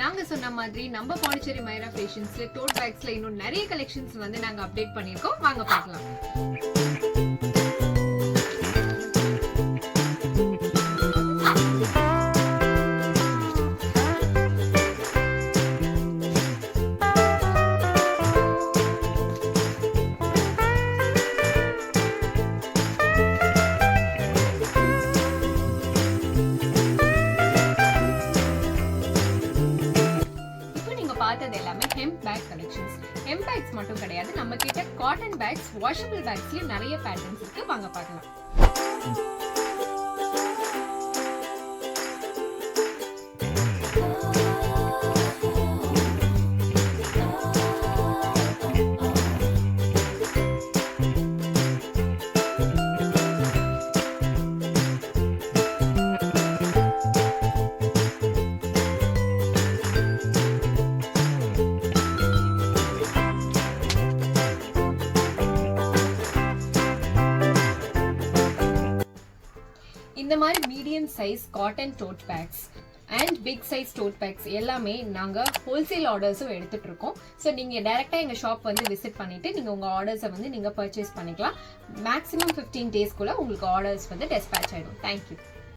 நாங்க சொன்ன மாதிரி நம்ம பாண்டிச்சேரி மைரா ஃபேஷன்ஸ்ல டோட் பேக்ஸ்ல இன்னும் நிறைய கலெக்ஷன்ஸ் வந்து நாங்க அப்டேட் பண்ணிருக்கோம். வாங்க பார்க்கலாம். பார்த்தது எல்லாமே hemp bag collections. Hemp bags மட்டும் கிடையாது, நம்ம கிட்ட காட்டன் பேக்ஸ், வாஷபிள் பேக்ஸ்லயும் நிறைய பேட்டர்ன்ஸ் இருக்கு. வாங்க பார்க்கலாம். இந்த மாதிரி medium size cotton tote bags and big size tote bags எல்லாமே நாங்கள் ஹோல்சேல் ஆர்டர்ஸும் எடுத்துட்டு இருக்கோம். ஸோ நீங்கள் டைரெக்டாக எங்கள் ஷாப் வந்து விசிட் பண்ணிட்டு நீங்கள் உங்கள் ஆர்டர்ஸை வந்து நீங்கள் பர்ச்சேஸ் பண்ணிக்கலாம். மேக்ஸிமம் 15 டேஸ்க்குள்ள உங்களுக்கு ஆர்டர்ஸ் வந்து டெஸ்பேட்ச் ஆகிடும். தேங்க்யூ.